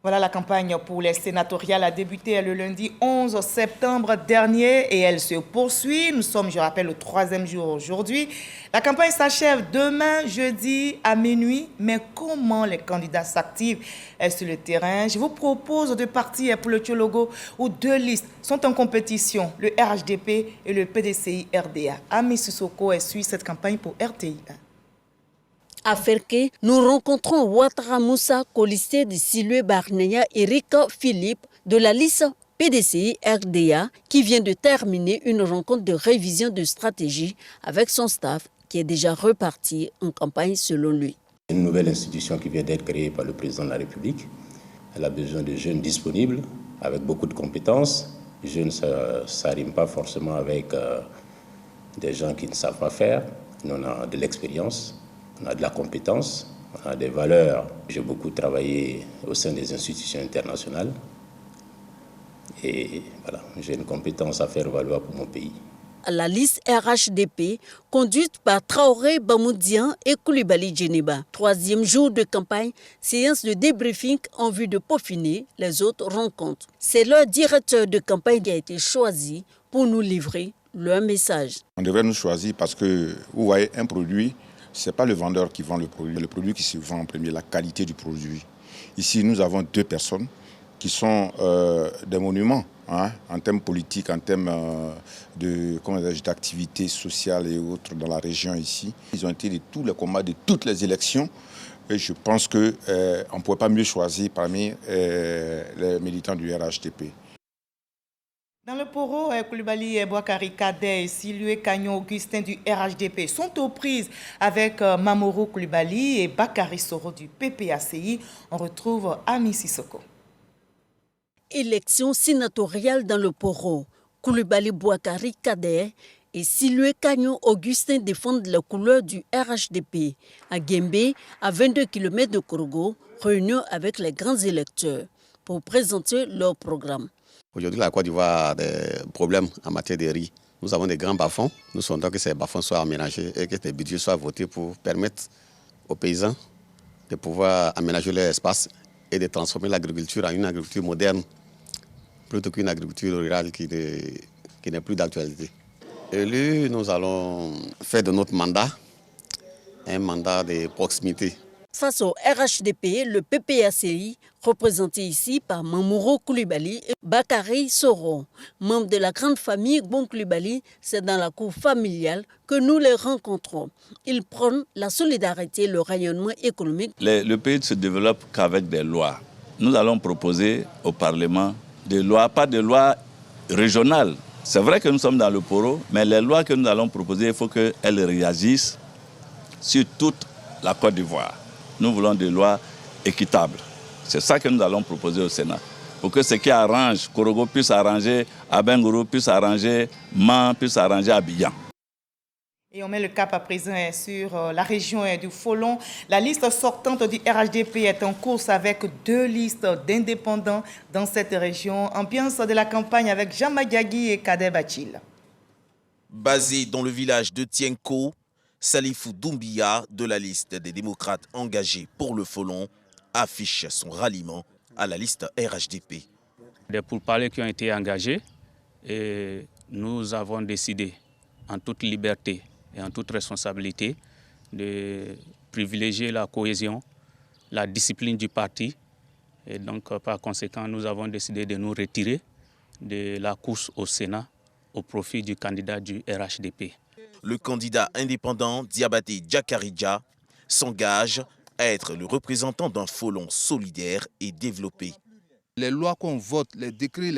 Voilà, la campagne pour les sénatoriales a débuté le lundi 11 septembre dernier et elle se poursuit. Nous sommes, je rappelle, le 3e jour aujourd'hui. La campagne s'achève demain, jeudi, à minuit. Mais comment les candidats s'activent sur le terrain? Je vous propose de partir pour le Tchologo où 2 listes sont en compétition, le RHDP et le PDCI-RDA. Ami Sissoko suit cette campagne pour RTI. À Ferke, nous rencontrons Ouattara Moussa, colistier de Silué Barneya, Eric Philippe de la liste PDCI RDA qui vient de terminer une rencontre de révision de stratégie avec son staff qui est déjà reparti en campagne selon lui. Une nouvelle institution qui vient d'être créée par le président de la République. Elle a besoin de jeunes disponibles avec beaucoup de compétences. Les jeunes, ça rime pas forcément avec des gens qui ne savent pas faire. Nous, on a de l'expérience. On a de la compétence, on a des valeurs. J'ai beaucoup travaillé au sein des institutions internationales et voilà, j'ai une compétence à faire valoir pour mon pays. La liste RHDP, conduite par Traoré Bamoudian et Koulibaly Djeneba. 3e jour de campagne, séance de débriefing en vue de peaufiner les autres rencontres. C'est leur directeur de campagne qui a été choisi pour nous livrer leur message. On devrait nous choisir parce que vous voyez un produit. Ce n'est pas le vendeur qui vend le produit qui se vend en premier, la qualité du produit. Ici, nous avons 2 personnes qui sont des monuments en termes politiques, en termes d'activités sociales et autres dans la région ici. Ils ont été de tous les combats, de toutes les élections. Et je pense qu'on ne pourrait pas mieux choisir parmi les militants du RHDP. Dans le Poro, Koulibaly Boakari Kadé et Silué Kagnon Augustin du RHDP sont aux prises avec Mamoru Koulibaly et Bakary Soro du PPACI. On retrouve Ami Sissoko. Élection sénatoriale dans le Poro. Koulibaly Boakari Kadé et Silué Kagnon Augustin défendent les couleurs du RHDP. À Guembé, à 22 km de Korogo, réunion avec les grands électeurs pour présenter leur programme. Aujourd'hui, la Côte d'Ivoire a des problèmes en matière de riz. Nous avons des grands bas-fonds. Nous souhaitons que ces bas-fonds soient aménagés et que ces budgets soient votés pour permettre aux paysans de pouvoir aménager leur espace et de transformer l'agriculture en une agriculture moderne plutôt qu'une agriculture rurale qui n'est plus d'actualité. Élus, nous allons faire de notre mandat un mandat de proximité. Face au RHDP, le PPACI, représenté ici par Mamoru Koulibaly et Bakary Soro, membres de la grande famille Bon Koulibaly, c'est dans la cour familiale que nous les rencontrons. Ils prônent la solidarité et le rayonnement économique. Le pays ne se développe qu'avec des lois. Nous allons proposer au Parlement des lois, pas des lois régionales. C'est vrai que nous sommes dans le Poro, mais les lois que nous allons proposer, il faut qu'elles réagissent sur toute la Côte d'Ivoire. Nous voulons des lois équitables. C'est ça que nous allons proposer au Sénat. Pour que ce qui arrange Korogo puisse arranger, Abengourou puisse arranger, Man puisse arranger Abidjan. Et on met le cap à présent sur la région du Folon. La liste sortante du RHDP est en course avec 2 listes d'indépendants dans cette région. Ambiance de la campagne avec Jean Madiagui et Kader Bachil. Basé dans le village de Tienko, Salifou Doumbia, de la liste des démocrates engagés pour le Folon, affiche son ralliement à la liste RHDP. Des pourparlers qui ont été engagés et nous avons décidé en toute liberté et en toute responsabilité de privilégier la cohésion, la discipline du parti. Et donc, par conséquent, nous avons décidé de nous retirer de la course au Sénat au profit du candidat du RHDP. Le candidat indépendant Diabaté Djakaridja s'engage à être le représentant d'un Folon solidaire et développé. Les lois qu'on vote, les décrets,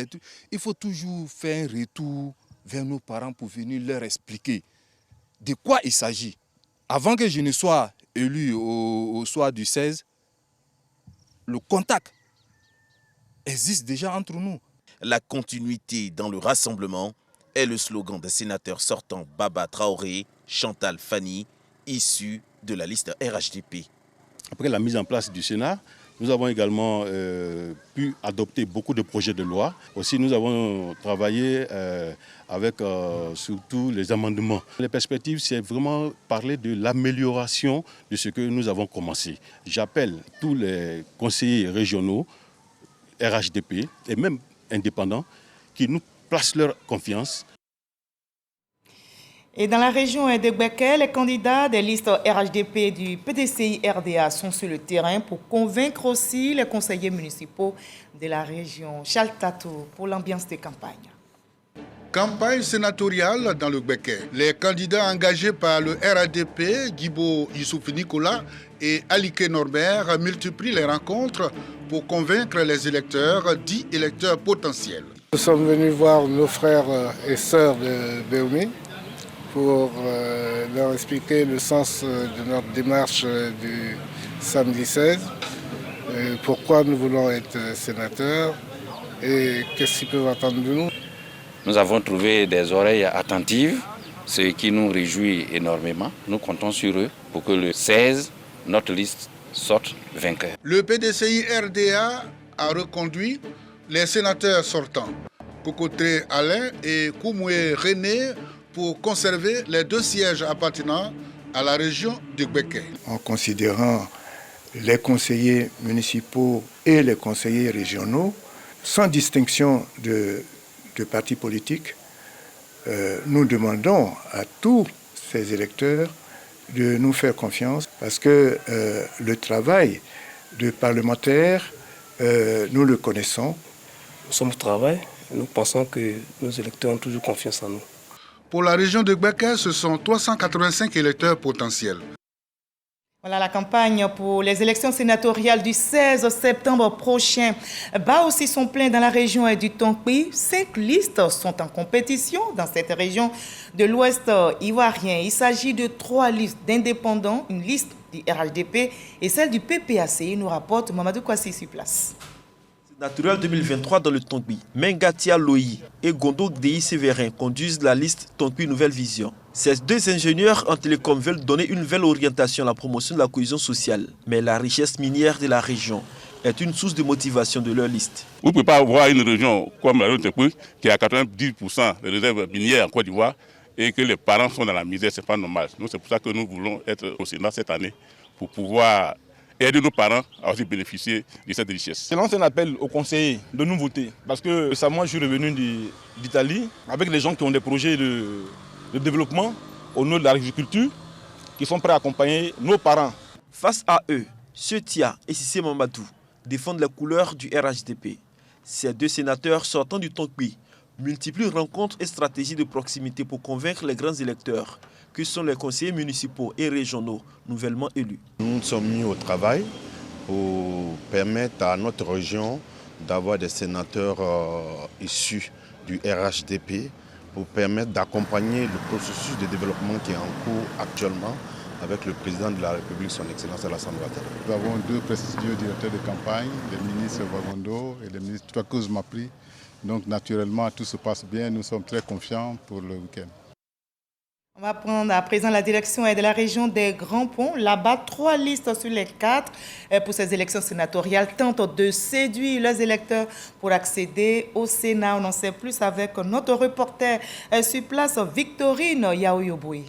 il faut toujours faire un retour vers nos parents pour venir leur expliquer de quoi il s'agit. Avant que je ne sois élu au soir du 16, le contact existe déjà entre nous. La continuité dans le rassemblement est le slogan des sénateurs sortants Baba Traoré, Chantal Fani, issus de la liste RHDP. Après la mise en place du Sénat, nous avons également pu adopter beaucoup de projets de loi. Aussi, nous avons travaillé avec surtout les amendements. Les perspectives, c'est vraiment parler de l'amélioration de ce que nous avons commencé. J'appelle tous les conseillers régionaux RHDP et même indépendants qui nous placent leur confiance. Et dans la région de Gbeke, les candidats des listes RHDP du PDCI RDA sont sur le terrain pour convaincre aussi les conseillers municipaux de la région. Charles Tato pour l'ambiance de campagne. Campagne sénatoriale dans le Gbeke. Les candidats engagés par le RHDP, Guibo Youssouf Nicolas et Alike Norbert, multiplient les rencontres pour convaincre les électeurs, dits électeurs potentiels. Nous sommes venus voir nos frères et sœurs de Béoumi pour leur expliquer le sens de notre démarche du samedi 16, pourquoi nous voulons être sénateurs et qu'est-ce qu'ils peuvent attendre de nous. Nous avons trouvé des oreilles attentives, ce qui nous réjouit énormément. Nous comptons sur eux pour que le 16, notre liste sorte vainqueur. Le PDCI RDA a reconduit les sénateurs sortants, Kokoté Alain et Koumoué René, pour conserver les 2 sièges appartenant à la région du Gbeke. En considérant les conseillers municipaux et les conseillers régionaux, sans distinction de partis politiques, nous demandons à tous ces électeurs de nous faire confiance parce que le travail de parlementaire, nous le connaissons. Nous sommes au travail, nous pensons que nos électeurs ont toujours confiance en nous. Pour la région de Gbeke, ce sont 385 électeurs potentiels. Voilà la campagne pour les élections sénatoriales du 16 septembre prochain. Bat aussi son plein dans la région du Tonkpi. 5 listes sont en compétition dans cette région de l'Ouest ivoirien. Il s'agit de 3 listes d'indépendants, une liste du RHDP et celle du PPAC, nous rapporte Mamadou Kwasi sur place. Sénatorial 2023 dans le Tonkpi, Mengatia Loyi et Gondo Gdei Séverin conduisent la liste Tonkpi Nouvelle Vision. Ces 2 ingénieurs en télécom veulent donner une nouvelle orientation à la promotion de la cohésion sociale. Mais la richesse minière de la région est une source de motivation de leur liste. Vous ne pouvez pas avoir une région comme la Tonkpi qui a 90% de réserves minières en Côte d'Ivoire et que les parents sont dans la misère, ce n'est pas normal. C'est pour ça que nous voulons être au Sénat cette année pour pouvoir aider nos parents à aussi bénéficier de cette richesse. Je lance un appel aux conseillers de nous voter parce que récemment je suis revenu d'Italie avec des gens qui ont des projets de développement au nom de l'agriculture qui sont prêts à accompagner nos parents. Face à eux, Setia et Sissé Mamadou défendent les couleurs du RHDP. Ces 2 sénateurs sortant du Tonkpi multiplient rencontres et stratégies de proximité pour convaincre les grands électeurs que sont les conseillers municipaux et régionaux nouvellement élus. Nous sommes mis au travail pour permettre à notre région d'avoir des sénateurs issus du RHDP pour permettre d'accompagner le processus de développement qui est en cours actuellement avec le président de la République, son Excellence Alassane Ouattara. Nous avons 2 prestigieux directeurs de campagne, le ministre Wagondo et le ministre Touakouz Mapri. Donc naturellement, tout se passe bien, nous sommes très confiants pour le week-end. On va prendre à présent la direction de la région des Grands Ponts. Là-bas, 3 listes sur les 4 pour ces élections sénatoriales tentent de séduire les électeurs pour accéder au Sénat. On en sait plus avec notre reporter sur place, Victorine Yaoyoboui.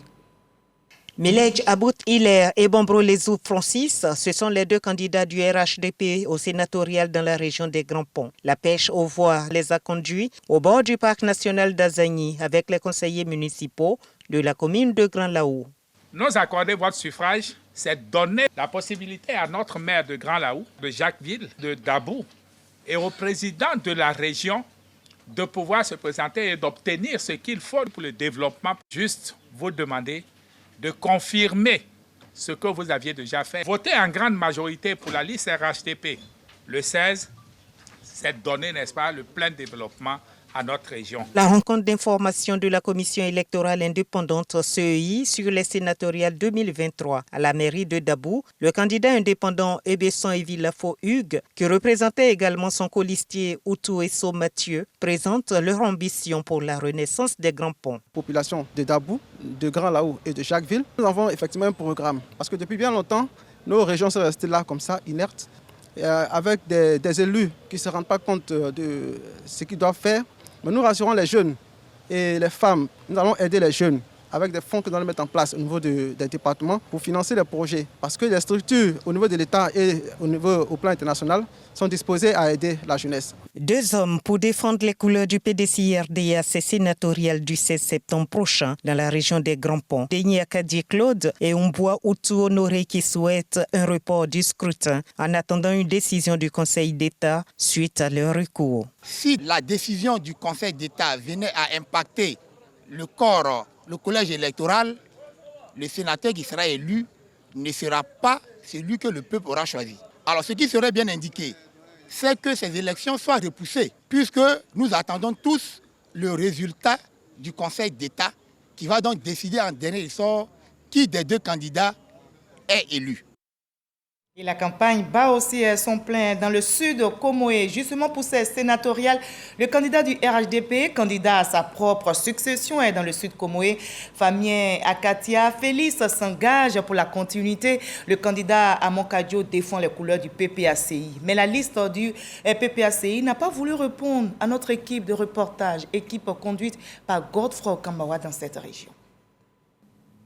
Milej About Hilaire et Bombro Lezou Francis, ce sont les 2 candidats du RHDP au sénatorial dans la région des Grands Ponts. La pêche aux voix les a conduits au bord du parc national d'Azagny avec les conseillers municipaux de la commune de Grand Laou. Nous accorder votre suffrage, c'est donner la possibilité à notre maire de Grand Laou, de Jacquesville, de Dabou et au président de la région de pouvoir se présenter et d'obtenir ce qu'il faut pour le développement. Juste vous demander de confirmer ce que vous aviez déjà fait. Voter en grande majorité pour la liste RHDP le 16, c'est donner, n'est-ce pas, le plein développement à notre région. La rencontre d'information de la commission électorale indépendante CEI sur les sénatoriales 2023 à la mairie de Dabou, le candidat indépendant Ebesson Evilafo Hugues, qui représentait également son colistier Outou Esso Mathieu, présente leur ambition pour la renaissance des Grands Ponts. Population de Dabou, de Grand Laou et de Jacquesville, nous avons effectivement un programme parce que depuis bien longtemps, nos régions sont restées là comme ça, inertes, avec des élus qui ne se rendent pas compte de ce qu'ils doivent faire. Mais nous rassurons les jeunes et les femmes. Nous allons aider les jeunes avec des fonds que nous allons mettre en place au niveau des départements pour financer les projets. Parce que les structures au niveau de l'État et au plan international sont disposées à aider la jeunesse. 2 hommes pour défendre les couleurs du PDCI-RDA sénatorial du 16 septembre prochain dans la région des Grands Ponts. Denis Akadie Claude et Umboa Outu Honoré qui souhaitent un report du scrutin en attendant une décision du Conseil d'État suite à leur recours. Si la décision du Conseil d'État venait à impacter le corps, le collège électoral, le sénateur qui sera élu ne sera pas celui que le peuple aura choisi. Alors ce qui serait bien indiqué, c'est que ces élections soient repoussées, puisque nous attendons tous le résultat du Conseil d'État qui va donc décider en dernier ressort qui des 2 candidats est élu. Et la campagne bat aussi son plein dans le sud Comoé. Justement pour ces sénatoriales, le candidat du RHDP, candidat à sa propre succession, est dans le sud Comoé. Famien Akatia Félix s'engage pour la continuité. Le candidat à Monkadjo défend les couleurs du PPACI. Mais la liste du PPACI n'a pas voulu répondre à notre équipe de reportage, équipe conduite par Godefroy Kambawa dans cette région.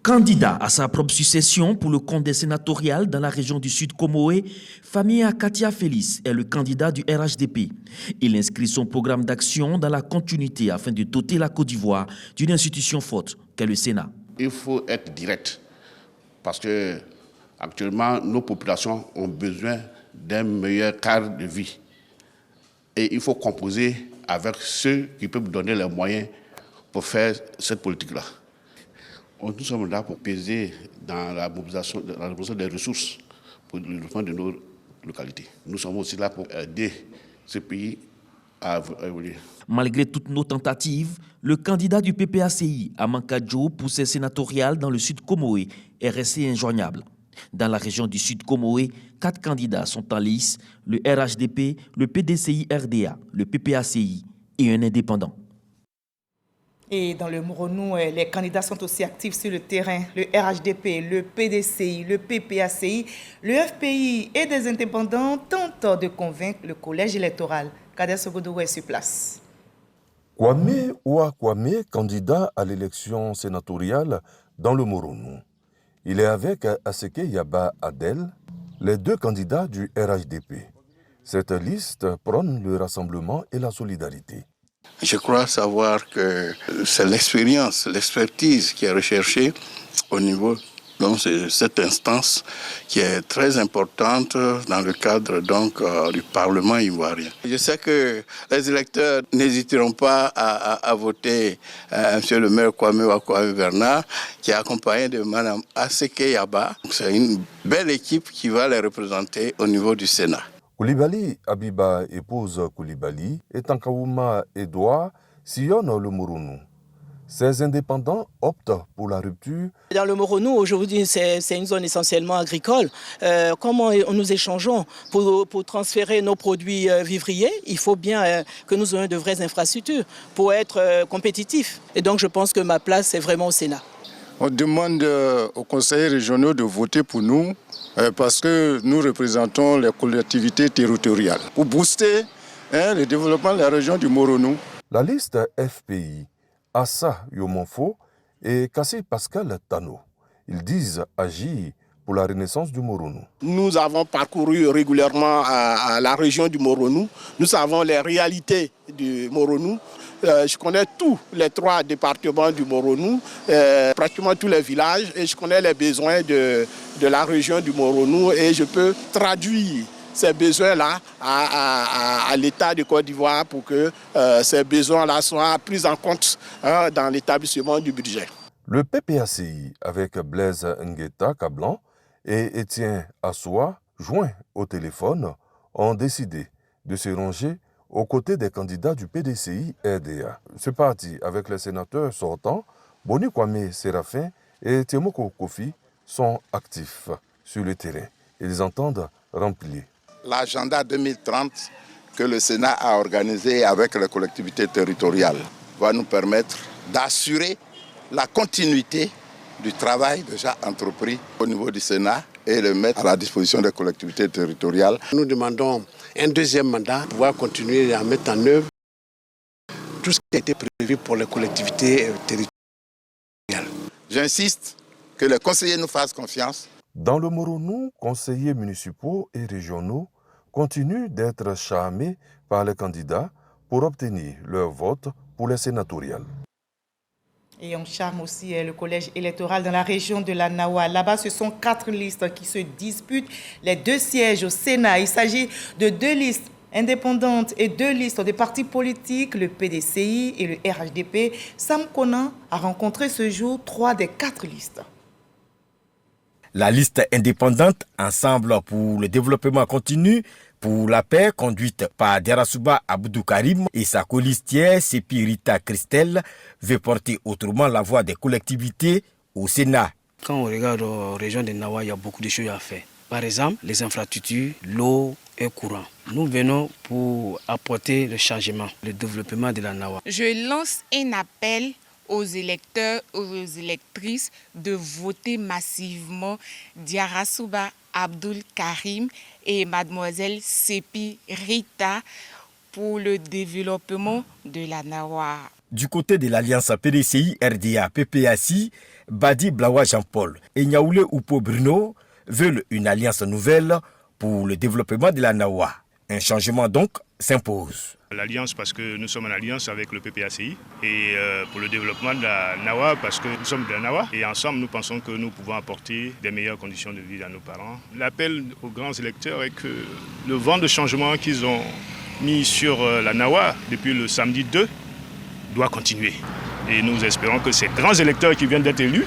Candidat à sa propre succession pour le compte des sénatoriales dans la région du Sud Comoé, Famien Katia Félix est le candidat du RHDP. Il inscrit son programme d'action dans la continuité afin de doter la Côte d'Ivoire d'une institution forte qu'est le Sénat. Il faut être direct parce que actuellement nos populations ont besoin d'un meilleur cadre de vie. Et il faut composer avec ceux qui peuvent donner les moyens pour faire cette politique-là. Nous sommes là pour peser dans la mobilisation des ressources pour le développement de nos localités. Nous sommes aussi là pour aider ce pays à évoluer. Malgré toutes nos tentatives, le candidat du PPACI à Monkadjo pour ses sénatoriales dans le sud Comoé est resté injoignable. Dans la région du sud Comoé, 4 candidats sont en lice, le RHDP, le PDCI-RDA, le PPACI et un indépendant. Et dans le Moronou, les candidats sont aussi actifs sur le terrain. Le RHDP, le PDCI, le PPACI, le FPI et des indépendants tentent de convaincre le collège électoral. Kader Sogodou est sur place. Kwame Oua Kwame, candidat à l'élection sénatoriale dans le Moronou. Il est avec Aseke Yaba Adel, les 2 candidats du RHDP. Cette liste prône le rassemblement et la solidarité. Je crois savoir que c'est l'expérience, l'expertise qui est recherchée au niveau de cette instance qui est très importante dans le cadre du Parlement ivoirien. Je sais que les électeurs n'hésiteront pas à voter M. le maire Kwame Oua Kwame Bernard qui est accompagné de Mme Aseke Yaba. C'est une belle équipe qui va les représenter au niveau du Sénat. Koulibaly Abiba, épouse Koulibaly, et Tankaouma Edouard sillonnent le Moronou. Ces indépendants optent pour la rupture. Dans le Moronou, aujourd'hui, c'est une zone essentiellement agricole. Comment nous échangeons pour transférer nos produits vivriers? Il faut bien que nous ayons de vraies infrastructures pour être compétitifs. Et donc, je pense que ma place, c'est vraiment au Sénat. On demande aux conseillers régionaux de voter pour nous parce que nous représentons les collectivités territoriales pour booster le développement de la région du Moronou. La liste FPI, Assa Yomonfo et Kassi Pascal Tano, ils disent agir pour la renaissance du Moronou. Nous avons parcouru régulièrement à la région du Moronou. Nous savons les réalités du Moronou. Je connais tous les 3 départements du Moronou, pratiquement tous les villages, et je connais les besoins de la région du Moronou et je peux traduire ces besoins-là à l'État de Côte d'Ivoire pour que ces besoins-là soient pris en compte dans l'établissement du budget. Le PPACI, avec Blaise Ngueta Kablan et Étienne Assoua, joints au téléphone, ont décidé de se ranger aux côtés des candidats du PDCI-RDA. Ce parti, avec les sénateurs sortants, Boni Kwame Séraphin et Temoko Kofi, sont actifs sur le terrain. Ils entendent remplir l'agenda 2030 que le Sénat a organisé avec les collectivités territoriales va nous permettre d'assurer la continuité du travail déjà entrepris au niveau du Sénat et le mettre à la disposition des collectivités territoriales. Nous demandons un 2e mandat pour pouvoir continuer à mettre en œuvre tout ce qui a été prévu pour les collectivités territoriales. J'insiste que les conseillers nous fassent confiance. Dans le Moronou, conseillers municipaux et régionaux continuent d'être charmés par les candidats pour obtenir leur vote pour les sénatoriales. Et on charme aussi le collège électoral dans la région de la Nawa. Là-bas, ce sont 4 listes qui se disputent les 2 sièges au Sénat. Il s'agit de 2 listes indépendantes et 2 listes des partis politiques, le PDCI et le RHDP. Sam Konan a rencontré ce jour 3 des 4 listes. La liste indépendante Ensemble pour le développement continu pour la paix, conduite par Derasuba Abdou Karim et sa colistière Sepirita Christelle, veut porter autrement la voix des collectivités au Sénat. Quand on regarde la région de Nawa, il y a beaucoup de choses à faire. Par exemple, les infrastructures, l'eau et le courant. Nous venons pour apporter le changement, le développement de la Nawa. Je lance un appel aux électeurs, aux électrices de voter massivement Diarasuba Abdul Karim et mademoiselle Sepi Rita pour le développement de la Nawa. Du côté de l'alliance PDCI RDA PPACI, Badi Blawa Jean-Paul et Nyaoulé Oupo Bruno veulent une alliance nouvelle pour le développement de la Nawa. Un changement donc s'impose. L'alliance parce que nous sommes en alliance avec le PPACI et pour le développement de la Nawa parce que nous sommes de la Nawa et ensemble nous pensons que nous pouvons apporter des meilleures conditions de vie à nos parents. L'appel aux grands électeurs est que le vent de changement qu'ils ont mis sur la Nawa depuis le samedi 2 doit continuer. Et nous espérons que ces grands électeurs qui viennent d'être élus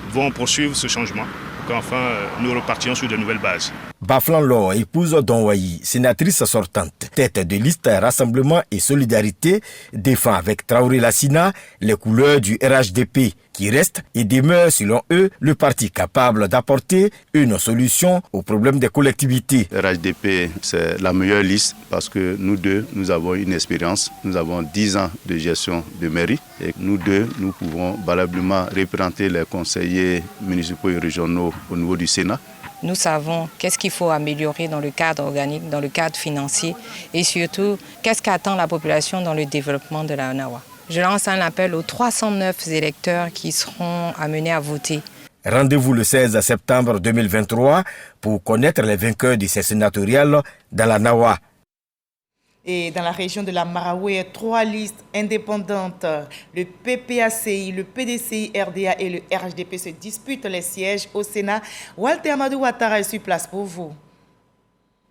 vont poursuivre ce changement pour qu'enfin nous repartions sur de nouvelles bases. Baflan Law, épouse d'Onwayi, sénatrice sortante, tête de liste Rassemblement et Solidarité, défend avec Traoré Lassina les couleurs du RHDP, qui reste et demeure selon eux le parti capable d'apporter une solution aux problèmes des collectivités. RHDP, c'est la meilleure liste parce que nous deux, nous avons une expérience, nous avons 10 ans de gestion de mairie et nous deux, nous pouvons valablement représenter les conseillers municipaux et régionaux au niveau du Sénat. Nous savons qu'est-ce qu'il faut améliorer dans le cadre organique, dans le cadre financier et surtout qu'est-ce qu'attend la population dans le développement de la Nawa. Je lance un appel aux 309 électeurs qui seront amenés à voter. Rendez-vous le 16 septembre 2023 pour connaître les vainqueurs de ces sénatoriales dans la Nawa. Et dans la région de la Maraoué, 3 listes indépendantes, le PPACI, le PDCI, RDA et le RHDP se disputent les sièges au Sénat. Walter Amadou Ouattara est sur place pour vous.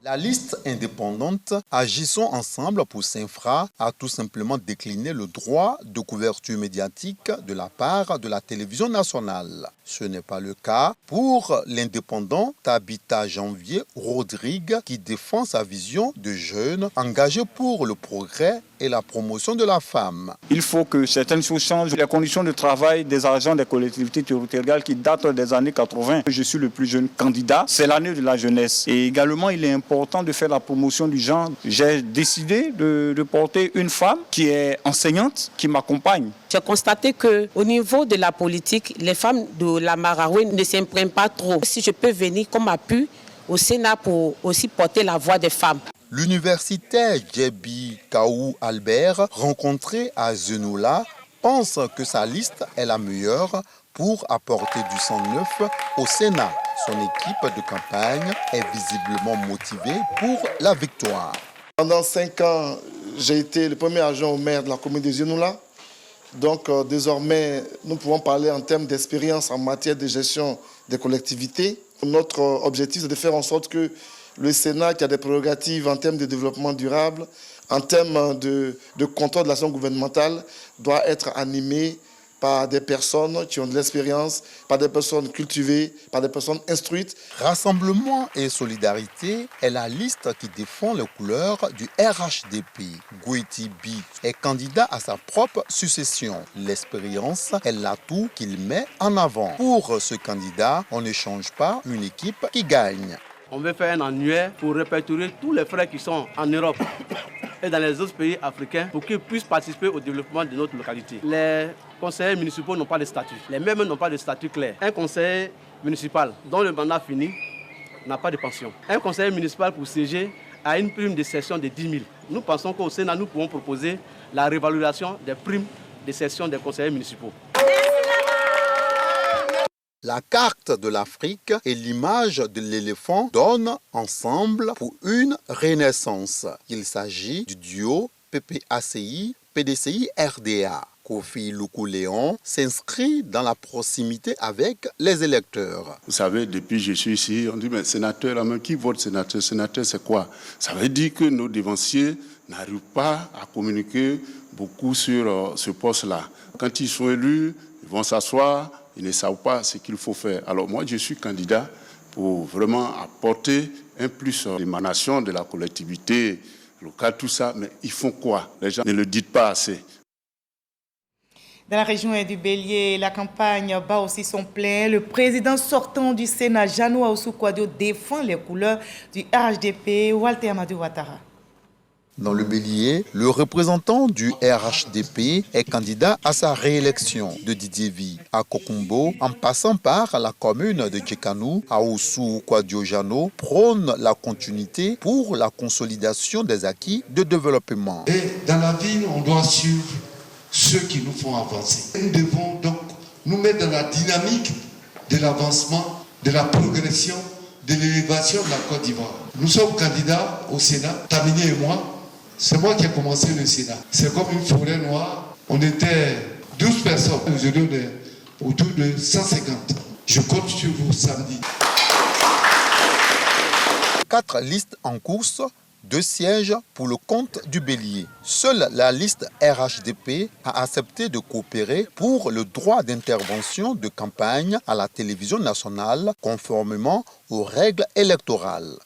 La liste indépendante Agissons ensemble pour Saint-Fra a tout simplement décliné le droit de couverture médiatique de la part de la télévision nationale. Ce n'est pas le cas pour l'indépendant Tabitha Janvier Rodrigue qui défend sa vision de jeunes engagés pour le progrès et la promotion de la femme. Il faut que certaines choses changent. Les conditions de travail des agents des collectivités territoriales qui datent des années 80. Je suis le plus jeune candidat, c'est l'année de la jeunesse. Et également, il est important de faire la promotion du genre. J'ai décidé de porter une femme qui est enseignante, qui m'accompagne. J'ai constaté qu'au niveau de la politique, les femmes de la Maraoué ne s'impriment pas trop. Si je peux venir comme appui au Sénat pour aussi porter la voix des femmes. L'universitaire Djebi Kaou Albert, rencontré à Zenoula, pense que sa liste est la meilleure pour apporter du sang neuf au Sénat. Son équipe de campagne est visiblement motivée pour la victoire. Pendant 5 ans, j'ai été le premier adjoint au maire de la commune de Zenoula. Donc désormais, nous pouvons parler en termes d'expérience en matière de gestion des collectivités. Notre objectif est de faire en sorte que le Sénat, qui a des prérogatives en termes de développement durable, en termes de contrôle de l'action gouvernementale, doit être animé par des personnes qui ont de l'expérience, par des personnes cultivées, par des personnes instruites. Rassemblement et Solidarité est la liste qui défend les couleurs du RHDP. Goïti Bi est candidat à sa propre succession. L'expérience est l'atout qu'il met en avant. Pour ce candidat, on ne change pas une équipe qui gagne. On veut faire un annuaire pour répertorier tous les frères qui sont en Europe et dans les autres pays africains pour qu'ils puissent participer au développement de notre localité. Les conseillers municipaux n'ont pas de statut. Les mêmes n'ont pas de statut clair. Un conseiller municipal dont le mandat finit n'a pas de pension. Un conseiller municipal pour siéger a une prime de session de 10 000. Nous pensons qu'au Sénat, nous pouvons proposer la révalorisation des primes de session des conseillers municipaux. La carte de l'Afrique et l'image de l'éléphant donnent ensemble pour une renaissance. Il s'agit du duo PPACI-PDCI-RDA. Kofi Luku-Léon s'inscrit dans la proximité avec les électeurs. Vous savez, depuis que je suis ici, on dit, mais sénateur, mais qui vote sénateur? Sénateur, c'est quoi? Ça veut dire que nos dévanciers n'arrivent pas à communiquer beaucoup sur ce poste-là. Quand ils sont élus, ils vont s'asseoir, ils ne savent pas ce qu'il faut faire. Alors moi, je suis candidat pour vraiment apporter un plus d'émanation de la collectivité locale, tout ça. Mais ils font quoi? Les gens ne le disent pas assez. Dans la région du Bélier, la campagne bat aussi son plein. Le président sortant du Sénat, Janou Aoussou-Kouadio, défend les couleurs du RHDP, Walter Amadou Ouattara. Dans le Bélier, le représentant du RHDP est candidat à sa réélection de Didier à Kokumbo, en passant par la commune de Djekanou, Aoussou-Kouadio Jano prône la continuité pour la consolidation des acquis de développement. Et dans la ville, on doit suivre ceux qui nous font avancer. Nous devons donc nous mettre dans la dynamique de l'avancement, de la progression, de l'élévation de la Côte d'Ivoire. Nous sommes candidats au Sénat, Tamini et moi. C'est moi qui ai commencé le Sénat. C'est comme une forêt noire. On était 12 personnes. Aujourd'hui, on est autour de 150. Je compte sur vous samedi. 4 listes en course, 2 sièges pour le compte du Bélier. Seule la liste RHDP a accepté de coopérer pour le droit d'intervention de campagne à la télévision nationale conformément aux règles électorales.